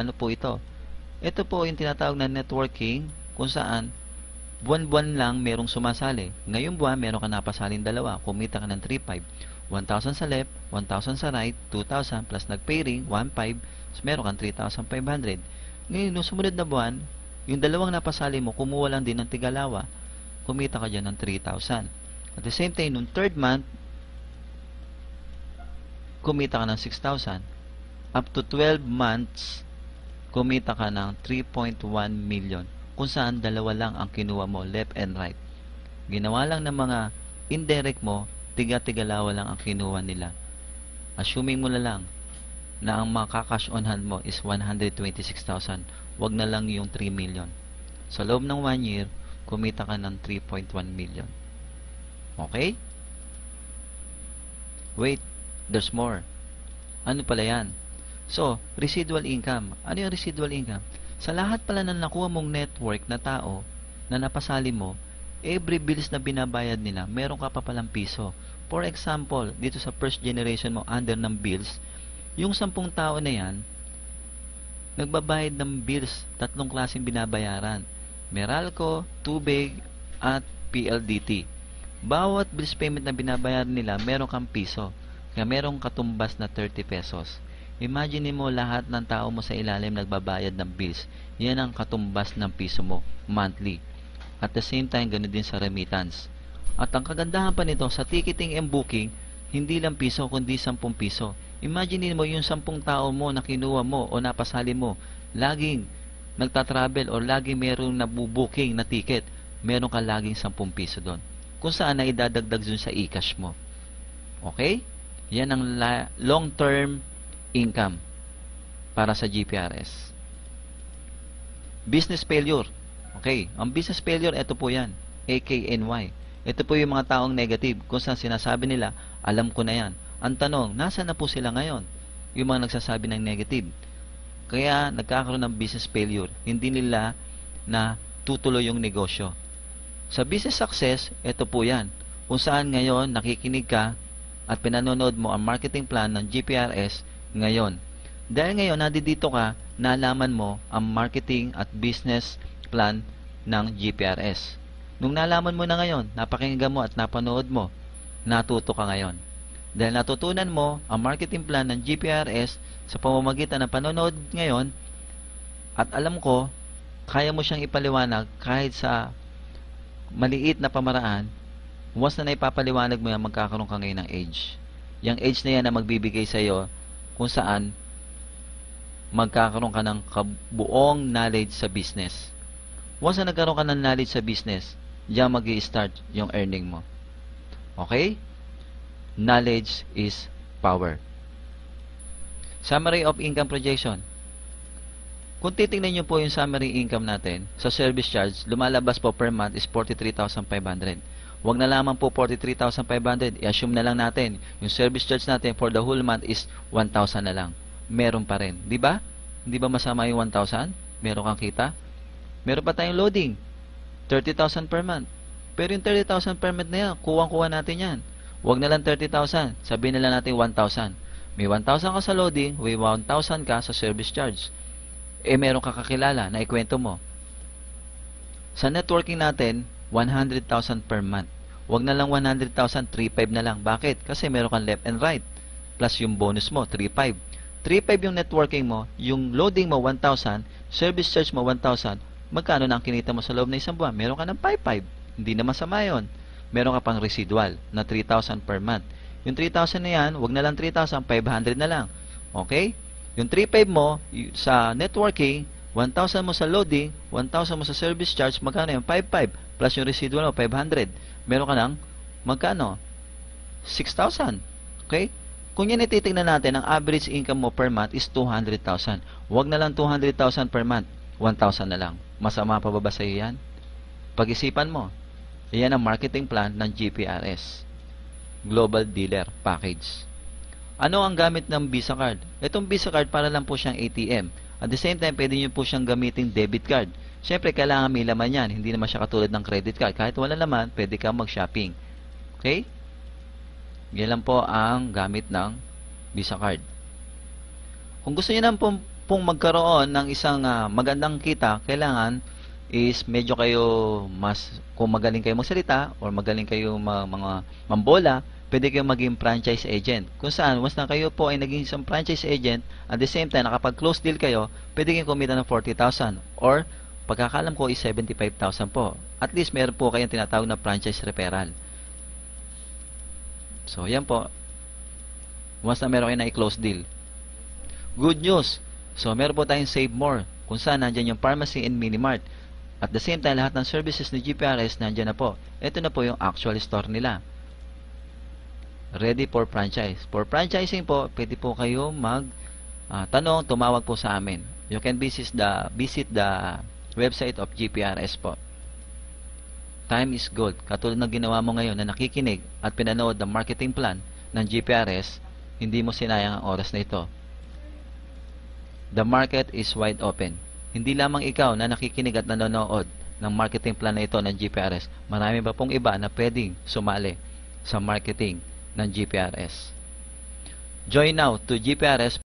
Ano po ito? Ito po yung tinatawag na networking kung saan buwan-buwan lang merong sumasali. Ngayong buwan, meron ka napasaling dalawa. Kumita ka ng 3,500. 1,000 sa left, 1,000 sa right, 2,000 plus nag-pay ring, 1,500. So, meron kang 3,500. Ngayon, nung sumunod na buwan, yung dalawang napasali mo, kumuha lang din ng tigalawa. Kumita ka dyan ng 3,000. At the same time, nung third month, kumita ka ng 6,000. Up to 12 months, kumita ka ng 3.1 million. Kung saan dalawa lang ang kinuha mo, left and right. Ginawa lang ng mga indirect mo, tiga-tigalawa lang ang kinuha nila. Assuming mo na lang na ang makakash on hand mo is 126,000. Wag na lang yung 3 million. Sa loob ng 1 year, kumita ka ng 3.1 million. Okay? Wait, there's more. Ano pala yan? So, residual income. Ano yung residual income? Sa lahat pala ng nakuha mong network na tao na napasali mo, every bills na binabayad nila, meron ka pa palang piso. For example, dito sa first generation mo, under ng bills, yung 10 tao na yan, nagbabayad ng bills, 3 klaseng binabayaran. Meralco, Tubig, at PLDT. Bawat bills payment na binabayaran nila, meron kang piso. Kaya merong katumbas na 30 pesos. Imagine mo lahat ng tao mo sa ilalim nagbabayad ng bills. Yan ang katumbas ng piso mo, monthly. At the same time, ganoon din sa remittance. At ang kagandahan pa nito, sa ticketing and booking, hindi lang piso, kundi 10 piso. Imagine mo yung 10 tao mo na kinuha mo o napasali mo, laging nagtatravel o laging merong nabubooking na ticket, meron ka laging 10 piso doon. Kung saan na idadagdag dun sa e-cash mo. Okay? Yan ang long-term income para sa GPRS. Business failure. Okay, ang business failure, ito po yan. AKNY. Ito po yung mga taong negative. Kung saan sinasabi nila, alam ko na yan. Ang tanong, nasa na po sila ngayon? Yung mga nagsasabi ng negative. Kaya nagkakaroon ng business failure. Hindi nila na tutuloy yung negosyo. Sa business success, ito po yan. Kung saan ngayon nakikinig ka at pinanonood mo ang marketing plan ng GPRS ngayon. Dahil ngayon, nandito ka, nalaman mo ang marketing at business plan ng GPRS. Nung nalaman mo na ngayon, napakinggan mo at napanood mo, natuto ka ngayon. Dahil natutunan mo ang marketing plan ng GPRS sa pamamagitan ng panonood ngayon, at alam ko, kaya mo siyang ipaliwanag kahit sa maliit na pamaraan. Once na naipapaliwanag mo yan, magkakaroon ka ngayon ng age. Yung age na yan na magbibigay sa iyo kung saan magkakaroon ka ng buong knowledge sa business. Once na nagkaroon ka ng knowledge sa business, diyan mag-i-start yung earning mo. Okay? Knowledge is power. Summary of income projection. Kung titingnan nyo po yung summary income natin, sa service charge, lumalabas po per month is 43,500. Huwag na lamang po 43,500. I-assume na lang natin, yung service charge natin for the whole month is 1,000 na lang. Meron pa rin. Di ba? Hindi ba masama yung 1,000? Meron kang kita? Meron pa tayong loading. 30,000 per month. Pero yung 30,000 per month na yan, kuwang-kuha natin yan. Huwag na lang 30,000. Sabihin na lang natin 1,000. May 1,000 ka sa loading, may 1,000 ka sa service charge. Meron ka kakilala na ikwento mo. Sa networking natin, 100,000 per month. Huwag na lang 100,000, 3,500 na lang. Bakit? Kasi meron kang left and right. Plus yung bonus mo, 3,500. 3,500 yung networking mo, yung loading mo, 1,000, service charge mo, 1,000. Magkano na ang kinita mo sa loob ng isang buwan? Meron ka ng 5,500. Hindi na masama yun. Meron ka pang residual na 3,000 per month. Yung 3,000 na yan, huwag na lang 3,000, 500 na lang. Okay? Yung 3,500 mo sa networking, 1,000 mo sa loading, 1,000 mo sa service charge, magkano yung 5,500 plus yung residual mo, 500. Meron ka ng magkano? 6,000. Okay? Kung yan ititignan natin, ang average income mo per month is 200,000. Huwag na lang 200,000 per month, 1,000 na lang. Masama pa ba sa iyo yan? Pag-isipan mo. Yan ang marketing plan ng GPRS. Global Dealer Package. Ano ang gamit ng Visa Card? Itong Visa Card para lang po siyang ATM. At the same time, pwede nyo po siyang gamitin debit card. Siyempre, kailangan may laman yan. Hindi naman siya katulad ng credit card. Kahit wala laman, pwede kang mag-shopping. Okay? Yan lang po ang gamit ng Visa Card. Kung gusto niyo nang pong magkaroon ng isang magandang kita, kailangan is medyo kayo kung magaling kayo magsalita or magaling kayo mga mambola, pwede kayong maging franchise agent. Kung saan, once na kayo po ay naging isang franchise agent, at the same time, nakapag-close deal kayo, pwede kayong kumita ng 40,000 or pagkakalam ko is 75,000 po. At least meron po kayong tinatawag na franchise referral. So, yan po. Once na meron kayo na i-close deal. Good news. So, meron po tayong Save More, kung saan nandyan yung pharmacy and minimart. At the same time, lahat ng services ni GPRS nandyan na po. Ito na po yung actual store nila. Ready for franchise. For franchising po, pwede po kayo tanong, tumawag po sa amin. You can visit the website of GPRS po. Time is gold. Katulad ng ginawa mo ngayon na nakikinig at pinanood ang marketing plan ng GPRS, hindi mo sinayang ang oras na ito. The market is wide open. Hindi lamang ikaw na nakikinig at nanonood ng marketing plan na ito ng GPRS. Marami pa pong iba na pwedeng sumali sa marketing ng GPRS. Join now to GPRS